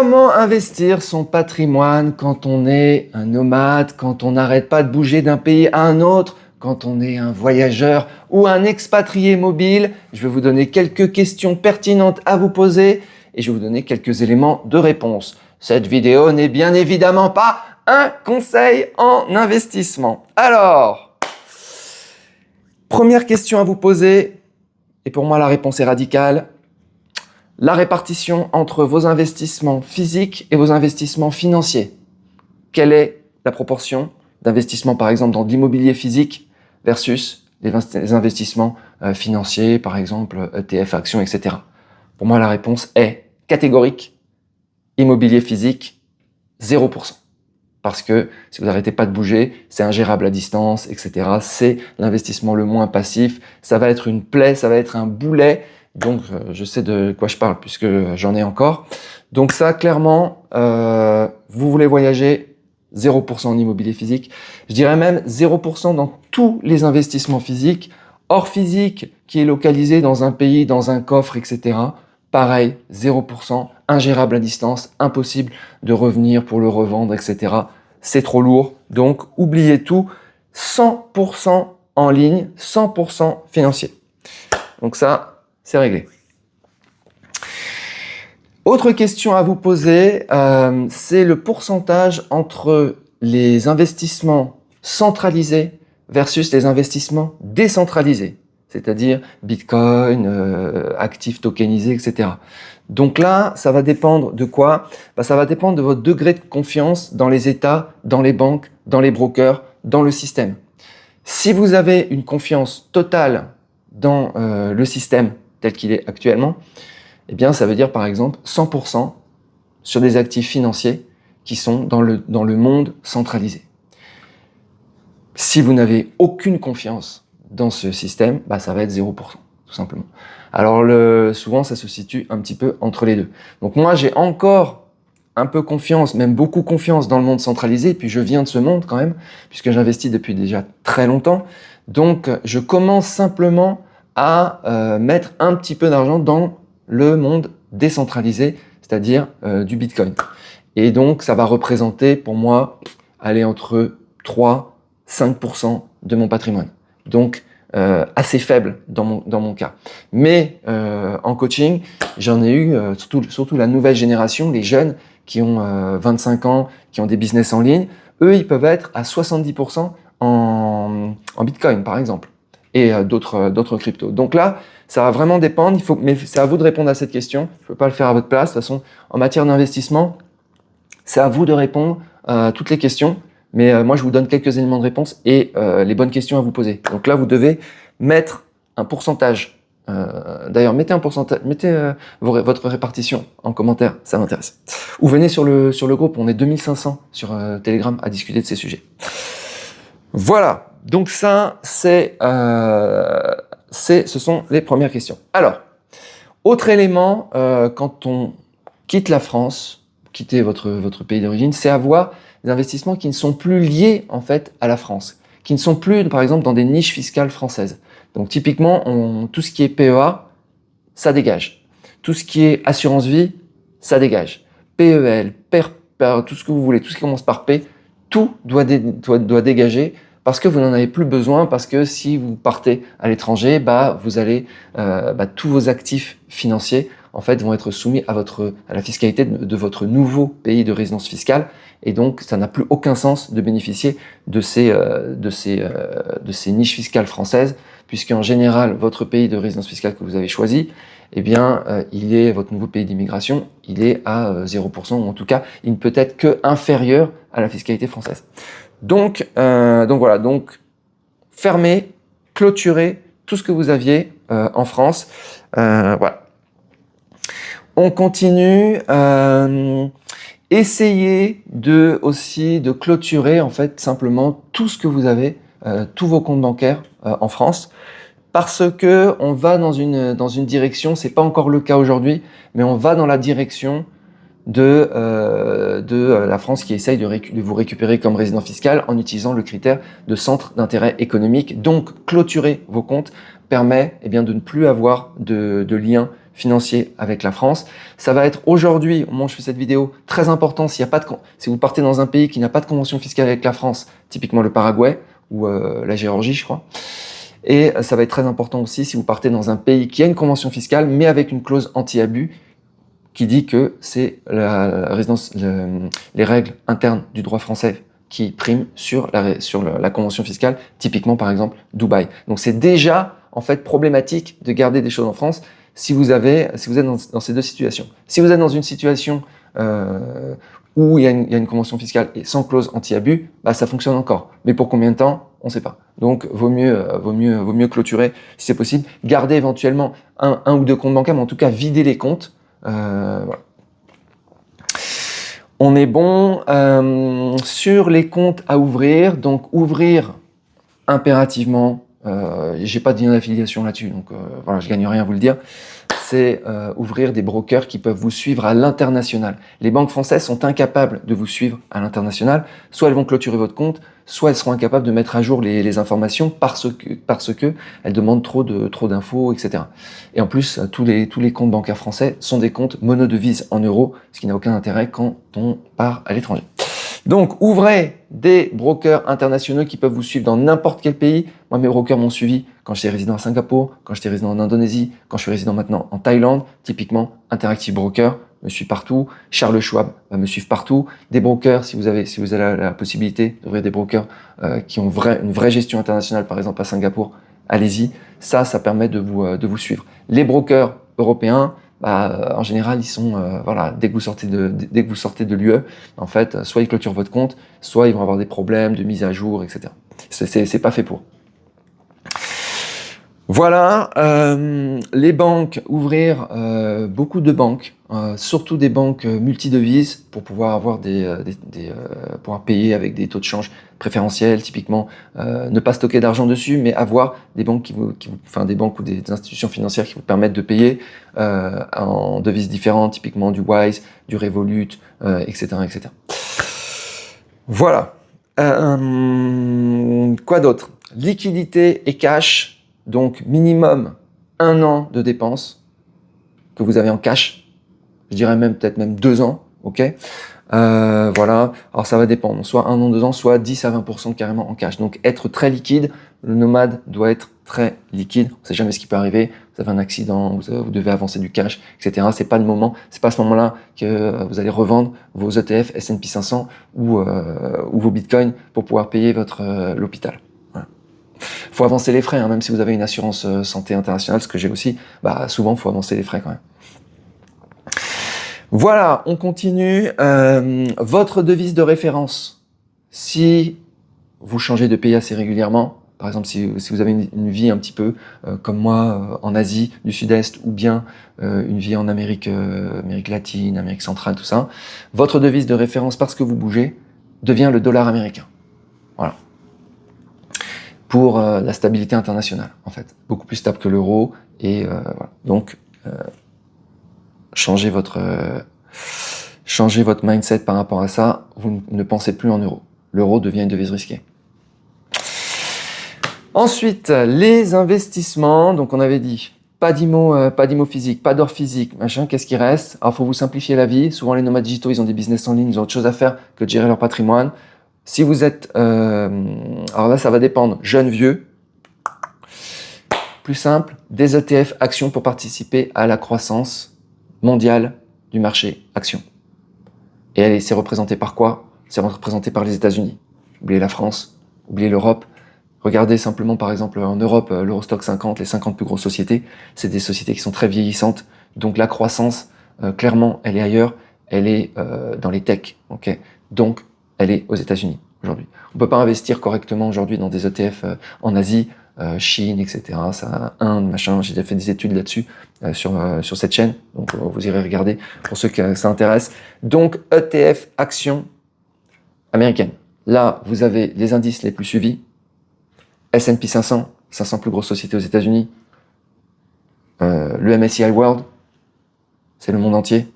Comment investir son patrimoine quand on est un nomade, quand on n'arrête pas de bouger d'un pays à un autre, quand on est un voyageur ou un expatrié mobile? Je vais vous donner quelques questions pertinentes à vous poser et je vais vous donner quelques éléments de réponse. Cette vidéo n'est bien évidemment pas un conseil en investissement. Alors, première question à vous poser, et pour moi la réponse est radicale. La répartition entre vos investissements physiques et vos investissements financiers. Quelle est la proportion d'investissement, par exemple, dans de l'immobilier physique versus les investissements financiers, par exemple, ETF, actions, etc. Pour moi, la réponse est catégorique. Immobilier physique, 0%. Parce que si vous n'arrêtez pas de bouger, c'est ingérable à distance, etc. C'est l'investissement le moins passif. Ça va être une plaie, ça va être un boulet. Donc, je sais de quoi je parle puisque j'en ai encore. Donc ça, clairement, vous voulez voyager, 0% en immobilier physique. Je dirais même 0% dans tous les investissements physiques. Hors physique, qui est localisé dans un pays, dans un coffre, etc. Pareil, 0%, ingérable à distance, impossible de revenir pour le revendre, etc. C'est trop lourd. Donc, oubliez tout. 100% en ligne, 100% financier. Donc ça, c'est réglé. Autre question à vous poser, c'est le pourcentage entre les investissements centralisés versus les investissements décentralisés, c'est-à-dire Bitcoin, actifs tokenisés, etc. Donc là, ça va dépendre de quoi? Ça va dépendre de votre degré de confiance dans les États, dans les banques, dans les brokers, dans le système. Si vous avez une confiance totale dans le système tel qu'il est actuellement, eh bien, ça veut dire par exemple 100% sur des actifs financiers qui sont dans le monde centralisé. Si vous n'avez aucune confiance dans ce système, ça va être 0%, tout simplement. Alors, souvent, ça se situe un petit peu entre les deux. Donc moi, j'ai encore un peu confiance, même beaucoup confiance dans le monde centralisé, puis je viens de ce monde quand même, puisque j'investis depuis déjà très longtemps. Donc, je commence simplement à mettre un petit peu d'argent dans le monde décentralisé, c'est-à-dire du Bitcoin. Et donc, ça va représenter pour moi, aller entre 3-5% de mon patrimoine. Donc, assez faible dans mon cas. Mais en coaching, j'en ai eu, surtout la nouvelle génération, les jeunes qui ont 25 ans, qui ont des business en ligne, eux, ils peuvent être à 70% en Bitcoin, par exemple, et d'autres cryptos. Donc là, ça va vraiment dépendre, mais c'est à vous de répondre à cette question. Je ne peux pas le faire à votre place. De toute façon, en matière d'investissement, c'est à vous de répondre à toutes les questions. Mais moi, je vous donne quelques éléments de réponse et les bonnes questions à vous poser. Donc là, vous devez mettre un pourcentage. D'ailleurs, mettez un pourcentage, mettez votre répartition en commentaire, ça m'intéresse. Ou venez sur le groupe, on est 2500 sur Telegram à discuter de ces sujets. Voilà, donc ça, ce sont les premières questions. Alors, autre élément, quand on quitte la France, quitter votre pays d'origine, c'est avoir des investissements qui ne sont plus liés en fait à la France, qui ne sont plus par exemple dans des niches fiscales françaises. Donc typiquement, tout ce qui est PEA, ça dégage. Tout ce qui est assurance vie, ça dégage. PEL, tout ce que vous voulez, tout ce qui commence par P, tout doit dégager parce que vous n'en avez plus besoin, parce que si vous partez à l'étranger, vous allez tous vos actifs financiers en fait vont être soumis à la fiscalité de votre nouveau pays de résidence fiscale, et donc ça n'a plus aucun sens de bénéficier de ces niches fiscales françaises, puisqu'en général votre pays de résidence fiscale que vous avez choisi, votre nouveau pays d'immigration, il est à 0%, ou en tout cas il ne peut être que inférieur à la fiscalité française. Donc voilà, fermez, clôturez tout ce que vous aviez en France. Voilà. On continue. Essayez aussi de clôturer en fait simplement tout ce que vous avez, tous vos comptes bancaires en France, parce que on va dans une direction. C'est pas encore le cas aujourd'hui, mais on va dans la direction de la France qui essaye de vous récupérer comme résident fiscal en utilisant le critère de centre d'intérêt économique. Donc, clôturer vos comptes permet de ne plus avoir de lien financier avec la France. Ça va être aujourd'hui, au moment où je fais cette vidéo, très important si vous partez dans un pays qui n'a pas de convention fiscale avec la France, typiquement le Paraguay ou la Géorgie, je crois. Et ça va être très important aussi si vous partez dans un pays qui a une convention fiscale, mais avec une clause anti-abus qui dit que c'est les règles internes du droit français qui priment sur la convention fiscale, typiquement par exemple Dubaï. Donc c'est déjà en fait problématique de garder des choses en France si vous êtes dans ces deux situations. Si vous êtes dans une situation où il y a une convention fiscale et sans clause anti-abus, bah ça fonctionne encore. Mais pour combien de temps, on ne sait pas. Donc vaut mieux clôturer si c'est possible. Garder éventuellement un ou deux comptes bancaires, mais en tout cas vider les comptes. Voilà. On est bon sur les comptes à ouvrir. Donc ouvrir impérativement. J'ai pas de lien d'affiliation là-dessus, donc voilà, je gagne rien à vous le dire. C'est ouvrir des brokers qui peuvent vous suivre à l'international. Les banques françaises sont incapables de vous suivre à l'international. Soit elles vont clôturer votre compte, soit elles seront incapables de mettre à jour les informations parce que elles demandent trop d'infos, etc. Et en plus, tous les comptes bancaires français sont des comptes monodevises en euros, ce qui n'a aucun intérêt quand on part à l'étranger. Donc, ouvrez des brokers internationaux qui peuvent vous suivre dans n'importe quel pays. Moi, mes brokers m'ont suivi quand j'étais résident à Singapour, quand j'étais résident en Indonésie, quand je suis résident maintenant en Thaïlande. Typiquement, Interactive Broker me suit partout. Charles Schwab va me suivre partout. Des brokers, si vous avez la possibilité d'ouvrir des brokers qui ont une vraie gestion internationale, par exemple à Singapour, allez-y. Ça permet de vous suivre. Les brokers européens, en général, ils sont dès que vous sortez de l'UE, en fait, soit ils clôturent votre compte, soit ils vont avoir des problèmes de mise à jour, etc. C'est pas fait pour. Voilà, les banques, ouvrir beaucoup de banques, surtout des banques multidevises pour pouvoir avoir pouvoir payer avec des taux de change préférentiels, typiquement ne pas stocker d'argent dessus, mais avoir des banques des banques ou des institutions financières qui vous permettent de payer en devises différentes, typiquement du Wise, du Revolut, etc., etc. Voilà. Quoi d'autre? Liquidité et cash. Donc, minimum 1 an de dépenses que vous avez en cash. Je dirais peut-être même 2 ans, ok. Voilà. Alors, ça va dépendre. Soit 1 an, 2 ans, soit 10 à 20% carrément en cash. Donc, être très liquide. Le nomade doit être très liquide. On ne sait jamais ce qui peut arriver. Vous avez un accident, vous devez avancer du cash, etc. C'est pas à ce moment-là que vous allez revendre vos ETF S&P 500 ou vos bitcoins pour pouvoir payer l'hôpital. Faut avancer les frais, même si vous avez une assurance santé internationale, ce que j'ai aussi, souvent faut avancer les frais quand même. Voilà, on continue. Votre devise de référence, si vous changez de pays assez régulièrement, par exemple si vous avez une vie un petit peu comme moi en Asie du Sud-Est ou bien une vie en Amérique latine, Amérique centrale, tout ça, votre devise de référence parce que vous bougez devient le dollar américain. Voilà. Pour la stabilité internationale, en fait. Beaucoup plus stable que l'euro. Et voilà. Donc, changez votre mindset par rapport à ça. Vous ne pensez plus en euros. L'euro devient une devise risquée. Ensuite, les investissements. Donc, on avait dit pas d'IMO physique, pas d'or physique, machin. Qu'est-ce qui reste? Alors, faut vous simplifier la vie. Souvent, les nomades digitaux, ils ont des business en ligne, ils ont autre chose à faire que de gérer leur patrimoine. Si vous êtes... alors là, ça va dépendre. Jeune, vieux. Plus simple, des ETF actions pour participer à la croissance mondiale du marché actions. Et c'est représenté par quoi? C'est représenté par les États-Unis. Oubliez la France, oubliez l'Europe. Regardez simplement, par exemple, en Europe, l'Eurostock 50, les 50 plus grosses sociétés. C'est des sociétés qui sont très vieillissantes. Donc la croissance, clairement, elle est ailleurs. Elle est dans les techs. Okay, donc, elle est aux États-Unis aujourd'hui. On peut pas investir correctement aujourd'hui dans des ETF en Asie, Chine, etc. Ça, Inde, machin. J'ai déjà fait des études là-dessus sur cette chaîne. Donc vous irez regarder pour ceux que ça intéresse. Donc ETF actions américaines. Là, vous avez les indices les plus suivis. S&P 500, 500 plus grosses sociétés aux États-Unis. Le MSCI World, c'est le monde entier.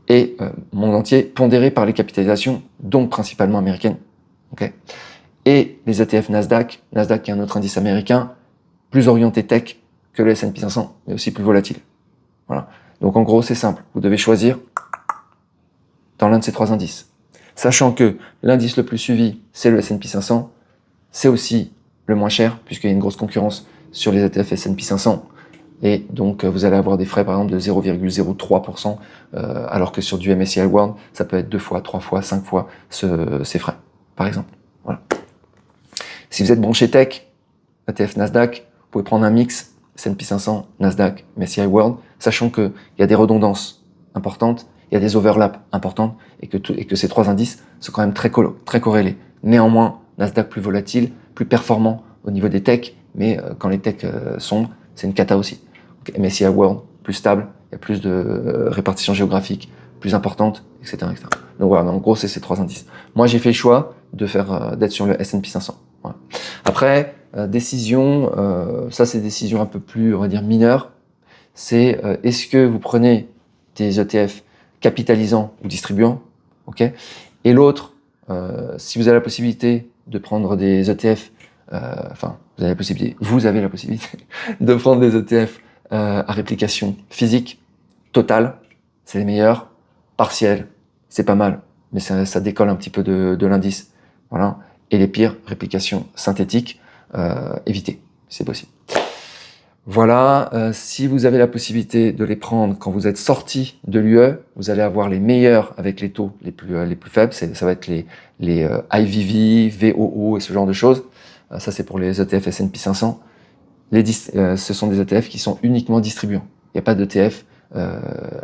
Et monde entier pondéré par les capitalisations, donc principalement américaines. Okay. Et les ETF Nasdaq qui est un autre indice américain, plus orienté tech, que le S&P 500, mais aussi plus volatile. Voilà. Donc en gros, c'est simple. Vous devez choisir dans l'un de ces 3 indices. Sachant que l'indice le plus suivi, c'est le S&P 500, c'est aussi le moins cher, puisqu'il y a une grosse concurrence sur les ETF S&P 500. Et donc, vous allez avoir des frais, par exemple, de 0,03%, alors que sur du MSCI World, ça peut être 2 fois, 3 fois, 5 fois ces frais, par exemple. Voilà. Si vous êtes branché tech, ETF Nasdaq, vous pouvez prendre un mix S&P 500, Nasdaq, MSCI World, sachant qu'il y a des redondances importantes, il y a des overlaps importantes, et que ces 3 indices sont quand même très corrélés. Néanmoins, Nasdaq plus volatile, plus performant au niveau des techs, mais quand les techs sombrent, c'est une cata aussi. Donc, MSCI World, plus stable, il y a plus de répartition géographique, plus importante, etc., etc. Donc voilà, en gros, c'est ces 3 indices. Moi, j'ai fait le choix d'être sur le S&P 500. Voilà. Après, décision, ça c'est des décisions un peu plus, on va dire, mineures. C'est est-ce que vous prenez des ETF capitalisants ou distribuants, ok. Et l'autre, si vous avez la possibilité de prendre des ETF, vous avez la possibilité de prendre des ETF à réplication physique totale, c'est les meilleurs. Partiel, c'est pas mal, mais ça décolle un petit peu de l'indice. Voilà. Et les pires, réplication synthétique, évitez, c'est possible. Voilà, si vous avez la possibilité de les prendre quand vous êtes sorti de l'UE, vous allez avoir les meilleurs avec les taux les plus faibles. Ça va être les IVV, VOO et ce genre de choses. Ça, c'est pour les ETF S&P 500. Ce sont des ETF qui sont uniquement distribuants. Il n'y a pas d'ETF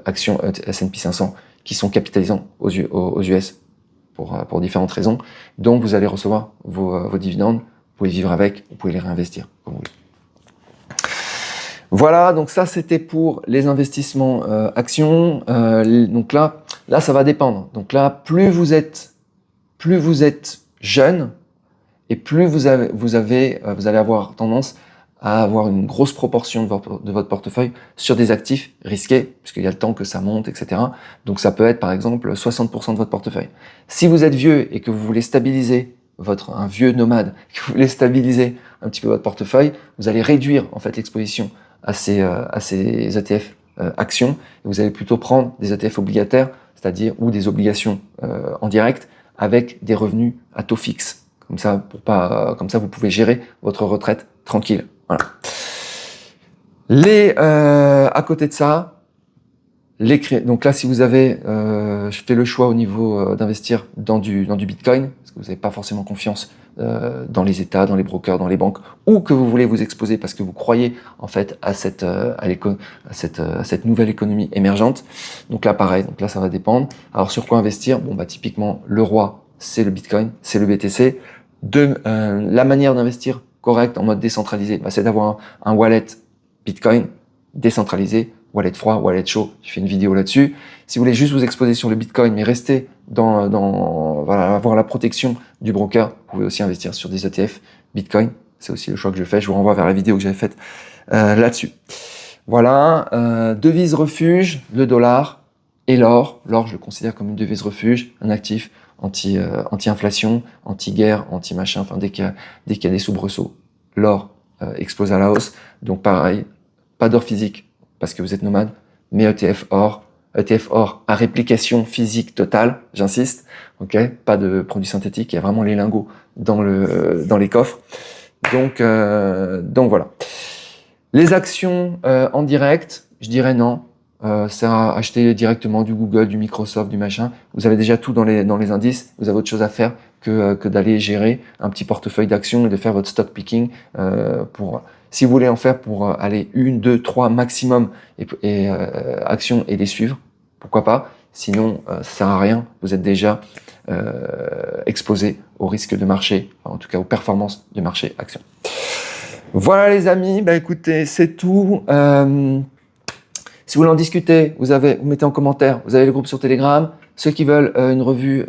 actions S&P 500 qui sont capitalisants aux US pour différentes raisons. Donc, vous allez recevoir vos dividendes. Vous pouvez vivre avec, vous pouvez les réinvestir comme vous voulez. Voilà, donc ça c'était pour les investissements actions. Donc là, ça va dépendre. Donc là, plus vous êtes jeune et plus vous allez avoir tendance à avoir une grosse proportion de votre portefeuille sur des actifs risqués, puisqu'il y a le temps que ça monte, etc. Donc ça peut être par exemple 60% de votre portefeuille. Si vous êtes vieux et que vous voulez stabiliser un vieux nomade, que vous voulez stabiliser un petit peu votre portefeuille, vous allez réduire en fait l'exposition à ces ETF actions, et vous allez plutôt prendre des ETF obligataires, c'est-à-dire ou des obligations en direct avec des revenus à taux fixe. Comme ça, vous pouvez gérer votre retraite tranquille. Voilà. À côté de ça, donc là, si vous avez fait le choix au niveau d'investir dans du Bitcoin, parce que vous n'avez pas forcément confiance dans les États, dans les brokers, dans les banques, ou que vous voulez vous exposer parce que vous croyez en fait à cette nouvelle économie émergente. Donc là, pareil. Donc là, ça va dépendre. Alors sur quoi investir? Bon, typiquement, le roi, c'est le Bitcoin, c'est le BTC. La manière d'investir correcte en mode décentralisé, c'est d'avoir un wallet Bitcoin décentralisé, wallet froid, wallet chaud. J'ai fait une vidéo là-dessus. Si vous voulez juste vous exposer sur le Bitcoin, mais rester avoir la protection du broker, vous pouvez aussi investir sur des ETF Bitcoin. C'est aussi le choix que je fais. Je vous renvoie vers la vidéo que j'avais faite là-dessus. Voilà. Devise refuge, le dollar et l'or. L'or, je le considère comme une devise refuge, un actif anti-inflation, anti-guerre, anti-machin. Enfin, dès qu'il y a des soubresauts, l'or explose à la hausse. Donc pareil, pas d'or physique parce que vous êtes nomade, mais ETF or à réplication physique totale, j'insiste, ok, pas de produits synthétiques, il y a vraiment les lingots dans les coffres. Donc voilà. Les actions en direct, je dirais non. C'est à acheter directement du Google, du Microsoft, du machin. Vous avez déjà tout dans les indices. Vous avez autre chose à faire que d'aller gérer un petit portefeuille d'actions et de faire votre stock picking si vous voulez en faire pour aller 1, 2, 3 maximum et actions et les suivre, pourquoi pas. Sinon, ça sert à rien. Vous êtes déjà exposé au risque de marché, enfin, en tout cas aux performances du marché actions. Voilà les amis, écoutez, c'est tout. Si vous voulez en discuter, vous mettez en commentaire, vous avez le groupe sur Telegram. Ceux qui veulent une revue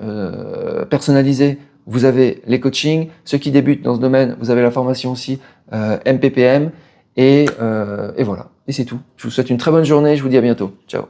personnalisée, vous avez les coachings. Ceux qui débutent dans ce domaine, vous avez la formation aussi MPPM. Et voilà, et c'est tout. Je vous souhaite une très bonne journée, je vous dis à bientôt. Ciao.